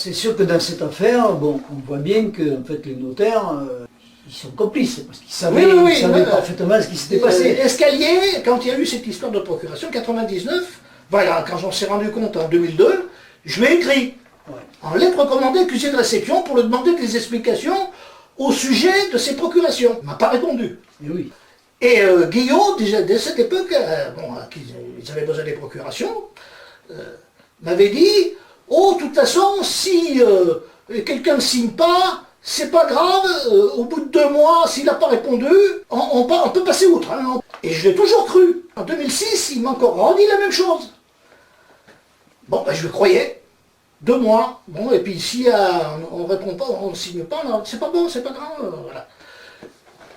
c'est sûr que dans cette affaire, bon, on voit bien que en fait, les notaires, ils sont complices, parce qu'ils savaient, ils savaient parfaitement ce qui s'était passé. Escalier, quand il y a eu cette histoire de procuration, 99, voilà, quand j'en s'est rendu compte en 2002, je lui ai écrit, en lettre recommandée, accusé de réception, pour lui demander des explications au sujet de ces procurations. Il ne m'a pas répondu. Et oui. Et Guillaume, déjà dès cette époque, ils avaient besoin des procurations, m'avait dit, oh, de toute façon, si quelqu'un ne signe pas, c'est pas grave, au bout de 2 mois, s'il n'a pas répondu, on peut passer outre. Hein. Et je l'ai toujours cru. En 2006, il m'a encore redit la même chose. Bon, ben, je le croyais. 2 mois. Bon, et puis si on ne répond pas, on ne signe pas, c'est pas bon, c'est pas grave. Voilà.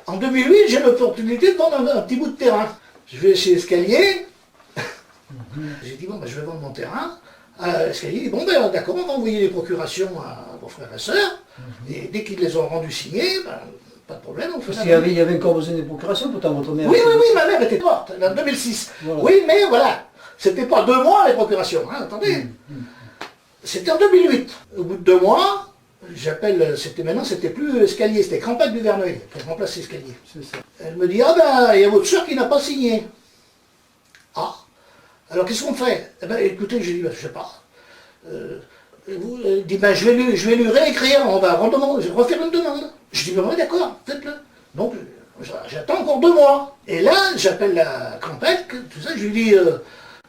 En 2008, j'ai l'opportunité de vendre un petit bout de terrain. Je vais chez Escalier. J'ai dit, bon, ben, je vais vendre mon terrain. Escalier dit, bon, ben, d'accord, on va envoyer les procurations à vos frères et sœurs. Et dès qu'ils les ont rendus signés, ben, pas de problème. Parce qu'il y avait encore besoin des procurations, pourtant votre mère... Oui, ma mère était morte, en 2006. Voilà. Oui, mais voilà, c'était pas 2 mois les procurations, hein, attendez. C'était en 2008. Au bout de 2 mois, j'appelle, maintenant c'était plus Escalier, c'était Crampac du Verneuil qui a remplacé Escalier. Elle me dit, ah ben, il y a votre soeur qui n'a pas signé. Ah, alors qu'est-ce qu'on fait? Eh ben, écoutez, j'ai dit, ben, je sais pas. Elle dit, ben, je vais lui réécrire, on va refaire une demande. Je dis, ben oui, d'accord, faites-le. Donc, j'attends encore 2 mois. Et là, j'appelle la Crampac, tout ça, je lui dis,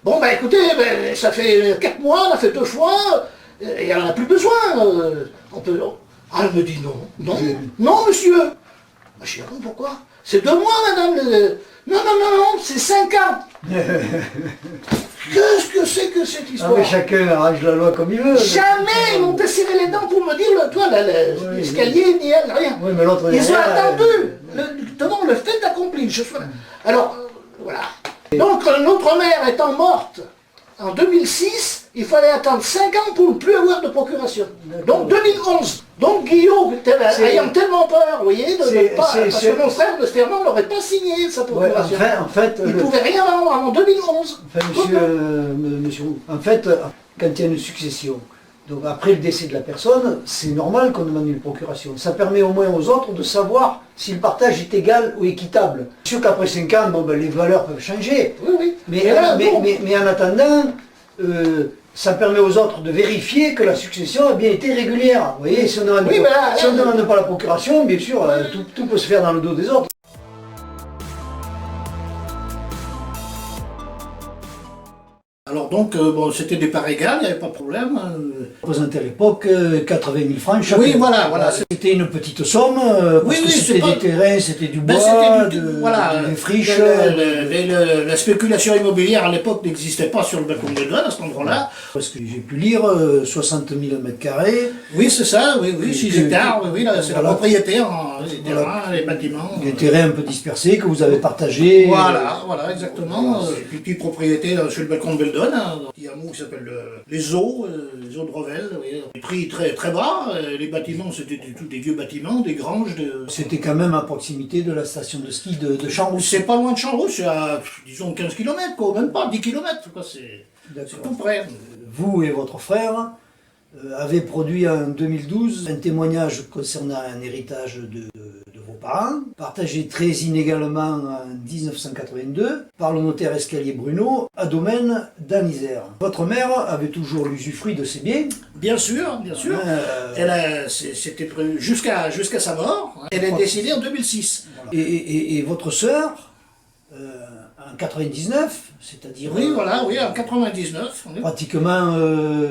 bon, ben écoutez, ben, ça fait 4 mois, on a fait 2 fois, et elle n'en a plus besoin. On peut... Ah, elle me dit non, monsieur. Je dis, ah bon, pourquoi? C'est 2 mois, madame. Non, c'est 5 ans. Qu'est-ce que c'est que cette histoire? Ah, mais chacun arrange la loi comme il veut. Jamais ils m'ont desserré les dents pour me dire, toi, l'escalier, ni elle, rien. Oui, mais l'autre... Ils ont attendu le fait accompli. Alors, voilà. Donc, notre mère étant morte en 2006, il fallait attendre 5 ans pour ne plus avoir de procuration. Donc 2011. Donc Guillaume, ayant tellement peur, vous voyez, de ne pas... Parce que mon frère de Fernand n'aurait pas signé sa procuration. Ouais, en fait, il ne pouvait rien vendre avant 2011. Enfin, monsieur Roux, en fait, quand il y a une succession, donc après le décès de la personne, c'est normal qu'on demande une procuration. Ça permet au moins aux autres de savoir si le partage est égal ou équitable. C'est sûr qu'après 5 ans, bon, ben, les valeurs peuvent changer. Oui. Mais en attendant, ça permet aux autres de vérifier que la succession a bien été régulière. Vous voyez, si on ne demande pas la procuration, bien sûr, tout peut se faire dans le dos des autres. Alors donc, bon, c'était des parts égales, il n'y avait pas de problème. Représentait à l'époque 80 000 francs chacun. Oui, voilà. C'était une petite somme, parce que c'était des terrains, c'était du bois, des friches. La spéculation immobilière à l'époque n'existait pas sur le balcon de Douane à cet endroit-là. Parce que j'ai pu lire 60 000 m². Oui, c'est ça, oui, 6 hectares, c'est la propriété, les terrains, les bâtiments. Des terrains un peu dispersés que vous avez partagés. Voilà, exactement. Une petite propriété sur le balcon de Beldon. Il y a un mot qui s'appelle les eaux de Revel. Les prix très bas, les bâtiments c'était tous des vieux bâtiments, des granges. C'était quand même à proximité de la station de ski de Champs-Rousse. C'est pas loin de Champs-Rousse, c'est à disons 15 km, quoi, même pas 10 km, c'est tout près. Vous et votre frère avez produit en 2012 un témoignage concernant un héritage de vos parents, partagé très inégalement en 1982 par le notaire Escalier Bruno à Domaine dans l'Isère. Votre mère avait toujours l'usufruit de ses biens? Bien sûr. C'était prévu jusqu'à sa mort. Elle est décédée en 2006. Voilà. Et votre sœur, en 99, c'est-à-dire... Oui, en 99. Oui. Pratiquement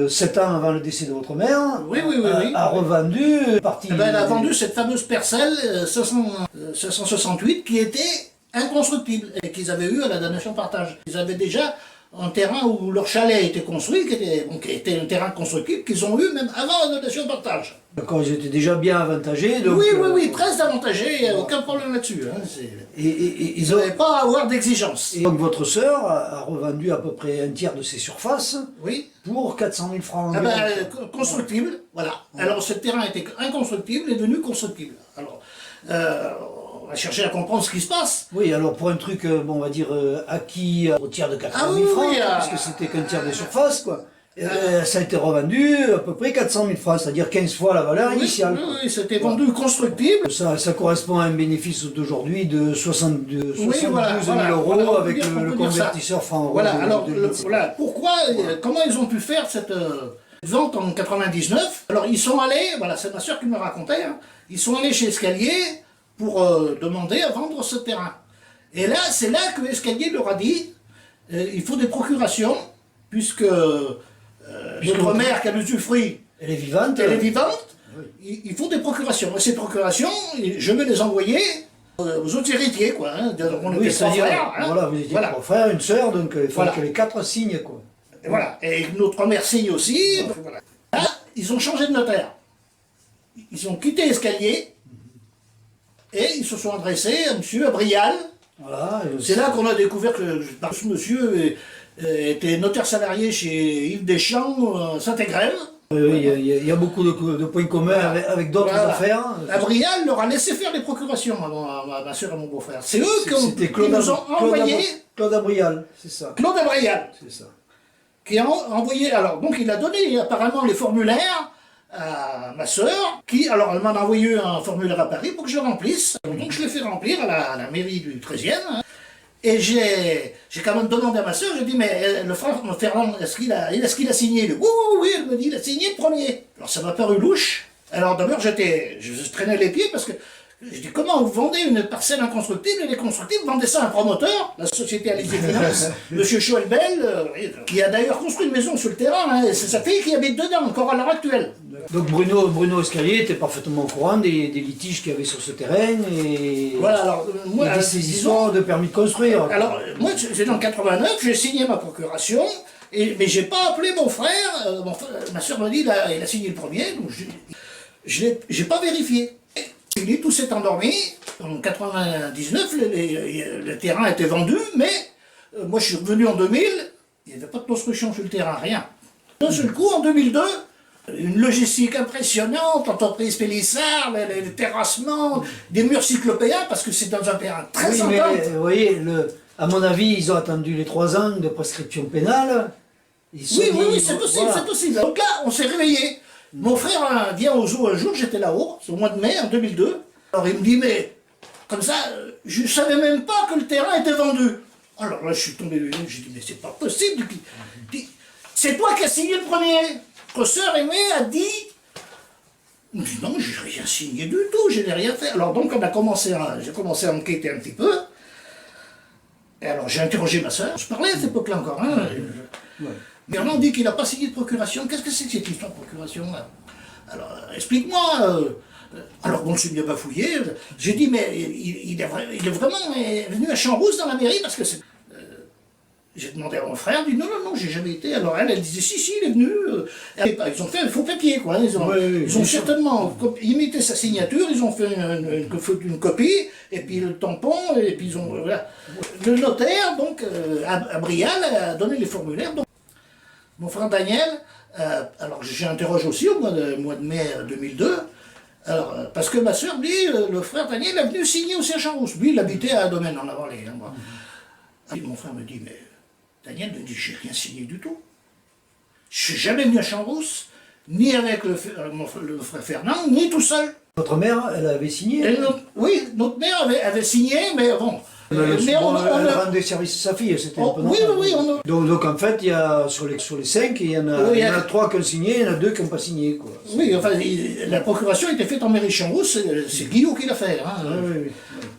7 ans avant le décès de votre mère, oui. a revendu partie... Elle a vendu cette fameuse parcelle 568 qui était inconstructible et qu'ils avaient eu à la donation partage. Ils avaient déjà un terrain où leur chalet était construit, qui était un terrain constructible qu'ils ont eu même avant la donation partage. D'accord, ils étaient déjà bien avantagés. Donc, oui, très avantagés, il n'y a aucun problème là-dessus. Hein, et ils n'avaient pas à avoir d'exigence. Donc votre sœur a revendu à peu près un tiers de ses surfaces pour 400 000 francs. Constructible, voilà. Alors ce terrain était inconstructible et devenu constructible. Alors, on va chercher à comprendre ce qui se passe. Oui, alors pour un truc, on va dire, acquis au tiers de 80 000 francs, parce que c'était qu'un tiers de surface, quoi. Ça a été revendu à peu près 400 000 francs, c'est-à-dire 15 fois la valeur initiale. Oui, c'était vendu constructible. Ça correspond à un bénéfice d'aujourd'hui de 72 000 euros voilà, avec on le peut dire ça. convertisseur franc-euro. Voilà, alors voilà, pourquoi, comment ils ont pu faire cette vente en 99? Alors ils sont allés, voilà, c'est ma soeur qui me racontait, hein, ils sont allés chez Escalier pour demander à vendre ce terrain. Et là, c'est là que Escalier leur a dit, il faut des procurations, puisque notre mère qui a l'usufruit, Elle est vivante. oui. Il faut des procurations. Et ces procurations, je vais les envoyer aux autres héritiers, quoi. Hein. On Oui, était trois c'est-à-dire, frères. Hein. voilà, vous étiez trois frères, une sœur, donc il fallait Voilà. que les 4 signent, quoi. Et voilà. Et notre mère signe aussi. Voilà. Là, ils ont changé de notaire. Ils ont quitté Escalier et ils se sont adressés à monsieur Abrial. Voilà, C'est là qu'on a découvert que ce monsieur était notaire salarié chez Yves Deschamps, Saint-Égrève. il y a beaucoup de points communs avec d'autres affaires. Abrial leur a laissé faire les procurations à ma soeur et à mon beau-frère. C'est eux qui nous ont envoyé. Claude Abrial, c'est ça. Claude Abrial. C'est ça. Qui a envoyé. Alors, donc, il a donné apparemment les formulaires à ma soeur, alors elle m'en a envoyé un formulaire à Paris pour que je le remplisse. Donc, je l'ai fait remplir à la mairie du 13e. Hein. Et j'ai quand même demandé à ma soeur, j'ai dit, mais le frère Fernand, est-ce qu'il a signé? Oui, oui, oui, elle me dit, il a signé le premier. Alors ça m'a paru louche. Alors d'abord, je traînais les pieds parce que je dis, comment vous vendez une parcelle inconstructible et les constructibles, vendez ça à un promoteur, la société Alizé Finance, monsieur Choelbel, qui a d'ailleurs construit une maison sur le terrain, hein, et c'est sa fille qui habite dedans, encore à l'heure actuelle. Donc Bruno Escalier était parfaitement au courant des litiges qu'il y avait sur ce terrain et, voilà, alors, moi, et des histoires de permis de construire. Alors, moi, c'est en 89, j'ai signé ma procuration, mais j'ai pas appelé mon frère, ma soeur m'a dit, il a signé le premier, donc j'ai pas vérifié. Tout s'est endormi. En 99, le terrain était vendu, mais moi je suis revenu en 2000, il n'y avait pas de construction sur le terrain, rien. D'un seul coup, en 2002, une logistique impressionnante, entreprise Pélissard, les terrassements, des murs cyclopéens, parce que c'est dans un terrain très oui, central. Mais vous voyez, à mon avis, ils ont attendu les 3 ans de prescription pénale. Oui, c'est possible, voilà. C'est possible. Donc là, on s'est réveillé. Mon frère vient au zoo un jour, j'étais là-haut, c'est au mois de mai en 2002. Alors il me dit, mais comme ça, je ne savais même pas que le terrain était vendu. Alors là, je suis tombé du lit, j'ai dit, mais c'est pas possible. C'est toi qui as signé le premier. Votre sœur aimée a dit. Il me dit, non, j'ai rien signé du tout, je n'ai rien fait. Alors donc, j'ai commencé à enquêter un petit peu. Et alors j'ai interrogé ma sœur, je parlais à cette époque-là encore. Hein, Mais on dit qu'il n'a pas signé de procuration. Qu'est-ce que c'est que cette histoire de procuration là? Alors, explique-moi. Alors, bon, je suis bien bafouillé. J'ai dit, mais il est vraiment venu à Champs-Rousse dans la mairie parce que c'est. J'ai demandé à mon frère, il dit non, j'ai jamais été. Alors elle disait si, il est venu. Ils ont fait un faux papier, quoi. Ils ont certainement imité sa signature, ils ont fait une copie, et puis le tampon, et puis ils ont. Voilà. Le notaire, donc, Abrial, a donné les formulaires. Donc, mon frère Daniel, alors j'interroge aussi au mois de mai 2002, alors, parce que ma soeur dit, le frère Daniel est venu signer aussi à Champs-Rousse. Lui, il habitait à Domaine en Avalée. Hein, et mon frère me dit, mais Daniel me dit, j'ai rien signé du tout. Je suis jamais venu à Champs-Rousse, ni avec le frère Fernand, ni tout seul. Votre mère, elle avait signé? Oui, notre mère avait signé, mais bon. Elle rendait service à sa fille, c'était un peu normal. Oui. Donc en fait, il y a, sur les 5, il y en a 3 qui ont signé, il y en a 2 qui n'ont pas signé. Quoi. Oui, enfin, la procuration était faite en mairie Champs-Rousse, c'est Guillaume qui l'a fait. Hein. Oui.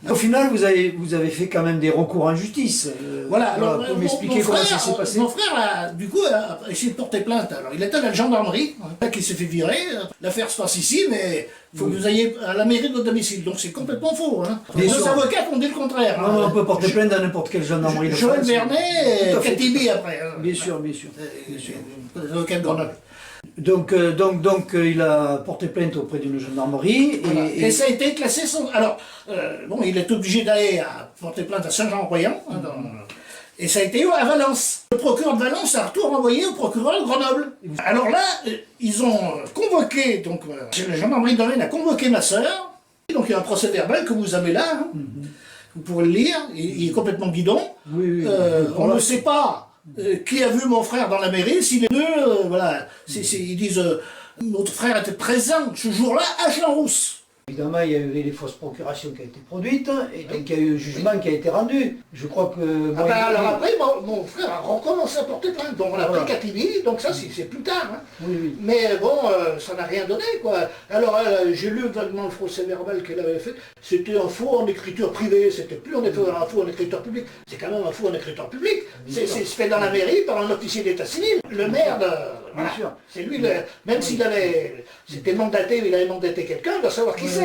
Au final, vous avez fait quand même des recours en justice. Voilà, alors, pour m'expliquer comment ça s'est passé. Mon frère, du coup, a essayé de porter plainte. Alors, il était à la gendarmerie, qui s'est fait virer. L'affaire se passe ici, mais il faut que vous ayez à la mairie de votre domicile. Donc, c'est complètement faux. Hein. Les avocats ont dit le contraire. Non, on peut porter plainte dans n'importe quelle gendarmerie. Joël Vernet et Katibi après. Hein. Bien sûr. Les avocats de Grenoble. Donc, il a porté plainte auprès d'une gendarmerie. Voilà. Et ça a été classé sans. Alors, bon, il est obligé d'aller à porter plainte à Saint-Jean-Royan. Hein, et ça a été à Valence. Le procureur de Valence a retour envoyé au procureur de Grenoble. Alors là, ils ont convoqué, donc la gendarmerie de Domaine a convoqué ma sœur. Donc il y a un procès verbal que vous avez là. Hein. Vous pourrez le lire. Il est complètement bidon. Oui. On ne sait pas qui a vu mon frère dans la mairie, si les deux, voilà, ils disent, notre frère était présent ce jour-là à Jean-Rousse. Évidemment, il y a eu les fausses procurations qui ont été produites, et donc il y a eu un jugement qui a été rendu. Je crois que... alors après, mon frère a recommencé à porter plainte, donc on a pris Cativi, donc ça c'est plus tard. Hein. Oui. Mais bon, ça n'a rien donné, quoi. Alors j'ai lu vaguement le procès verbal qu'elle avait fait, c'était un faux en écriture privée, c'était plus un faux en écriture publique, c'est quand même un faux en écriture publique. C'est fait dans la mairie par un officier d'état civil, le maire de... Voilà. C'est lui, même s'il avait... C'était mandaté, il avait mandaté quelqu'un, il doit savoir qui c'est.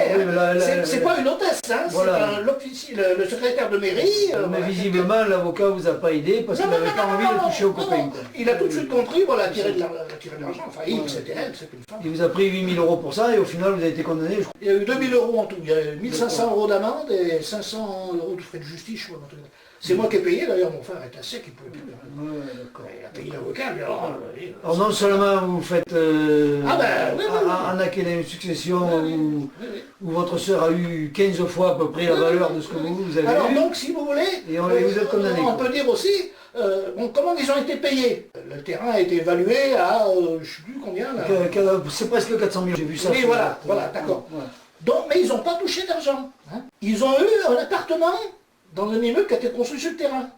C'est pas une hôtesse, hein, voilà. c'est le secrétaire de mairie. Mais visiblement, l'avocat vous a pas aidé parce qu'il n'avait pas envie de toucher au copain. Il a tout de suite compris, voilà, tirer de l'argent. Enfin, c'était elle, c'est une femme. Il vous a pris 8 000 € pour ça et au final, vous avez été condamné. Il y a eu 2 000 € en tout. Il y a eu 1 500 € d'amende et 500 € de frais de justice, je crois. C'est moi qui ai payé, d'ailleurs, mon frère était sec, il ne pouvait plus. Il a payé l'avocat, alors non seulement vous faites enacquer une succession où votre sœur a eu 15 fois à peu près la valeur de ce que vous avez eu. Alors donc, si vous voulez, et vous êtes condamné. On peut dire aussi, comment ils ont été payés. Le terrain a été évalué à, je ne sais plus combien. C'est presque 400 000, j'ai vu ça. Oui, voilà, d'accord. Donc, mais ils n'ont pas touché d'argent. Hein. Ils ont eu un appartement dans un immeuble qui a été construit sur le terrain,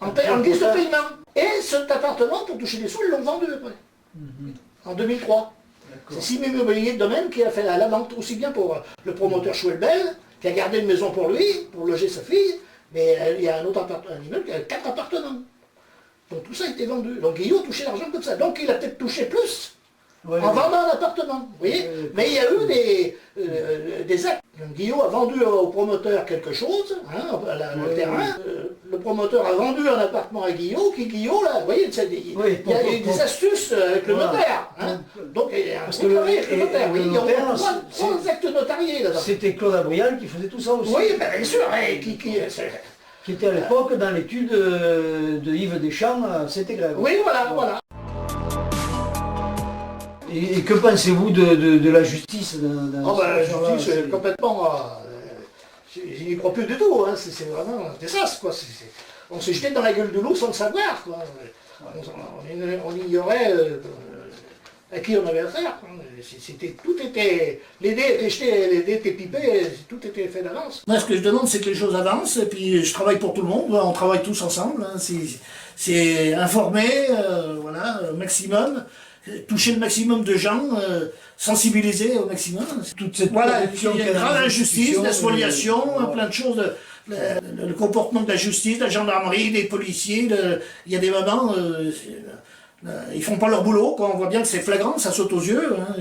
en guise de paiement. Et cet appartement, pour toucher des sous, ils l'ont vendu après, en 2003. C'est Simon Immobilier de Domaine qui a fait la vente, aussi bien pour le promoteur Chouelbel, qui a gardé une maison pour lui, pour loger sa fille, mais il y a un autre immeuble qui a 4 appartements. Donc tout ça a été vendu. Donc Guillaume a touché l'argent comme ça. Donc il a peut-être touché plus en vendant un appartement. Vous voyez, mais il y a eu des actes. Guillaume a vendu au promoteur quelque chose, hein, le terrain. Le promoteur a vendu un appartement à Guillaume, qui Guillaume, là, vous voyez, il y a eu des astuces avec le notaire. Hein. Donc il y a un contrat avec le notaire. Il y a 3 actes notariés là-dedans. C'était Claude Abrial qui faisait tout ça aussi. Oui, bien sûr. Qui était à l'époque dans l'étude de Yves Deschamps à Saint-Égrève. Oui, voilà. Et que pensez-vous de la justice la justice, complètement... je n'y crois plus du tout, hein. C'est vraiment un désastre, quoi. On s'est jeté dans la gueule de l'eau sans le savoir, quoi. On ignorait à qui on avait affaire. Tout était... Les dés étaient jetés, les dés étaient pipés, tout était fait d'avance. Moi, ce que je demande, c'est que les choses avancent, et puis je travaille pour tout le monde, on travaille tous ensemble. Hein. C'est informer, voilà, au maximum. Toucher le maximum de gens, sensibiliser au maximum. Toute cette il y a une grave injustice, la spoliation, plein de choses, le comportement de la justice, de la gendarmerie, des policiers, il y a des moments, ils font pas leur boulot, quoi. On voit bien que c'est flagrant, ça saute aux yeux. Hein,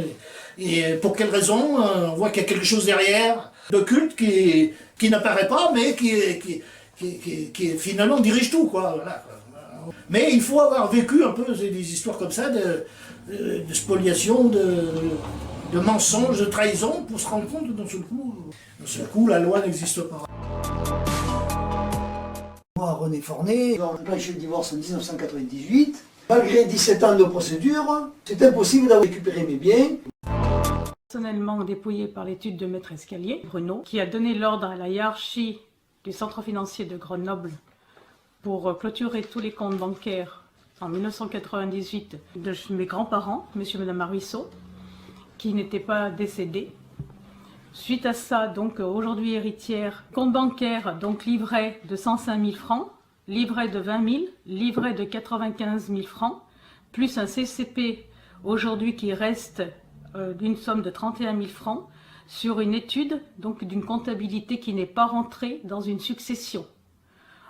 et pour quelle raison? On voit qu'il y a quelque chose derrière, d'occulte qui n'apparaît pas, mais qui finalement dirige tout, quoi. Voilà, quoi. Mais il faut avoir vécu un peu des histoires comme ça, de spoliation, de mensonges, de trahison, pour se rendre compte que d'un seul coup, la loi n'existe pas. Moi, René Fornet, j'ai enclenché le divorce en 1998. Malgré 17 ans de procédure, c'est impossible d'avoir récupéré mes biens. Personnellement dépouillé par l'étude de Maître Escalier, Bruno, qui a donné l'ordre à la hiérarchie du centre financier de Grenoble pour clôturer tous les comptes bancaires en 1998 de mes grands-parents, monsieur et madame Arruisseau, qui n'étaient pas décédés. Suite à ça, donc aujourd'hui héritière, compte bancaire, donc livret de 105 000 francs, livret de 20 000, livret de 95 000 francs, plus un CCP aujourd'hui qui reste d'une somme de 31 000 francs sur une étude donc d'une comptabilité qui n'est pas rentrée dans une succession.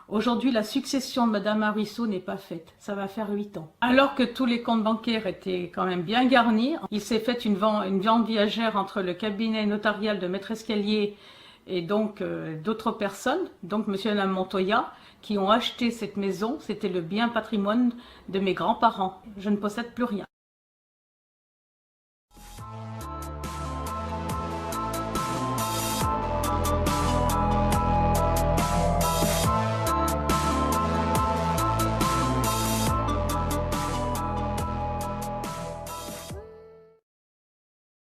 Aujourd'hui, la succession de Madame Arruisseau n'est pas faite. Ça va faire 8 ans. Alors que tous les comptes bancaires étaient quand même bien garnis, il s'est fait une vente viagère entre le cabinet notarial de Maître Escalier et donc d'autres personnes, donc Monsieur et Madame Montoya, qui ont acheté cette maison. C'était le bien patrimoine de mes grands-parents. Je ne possède plus rien.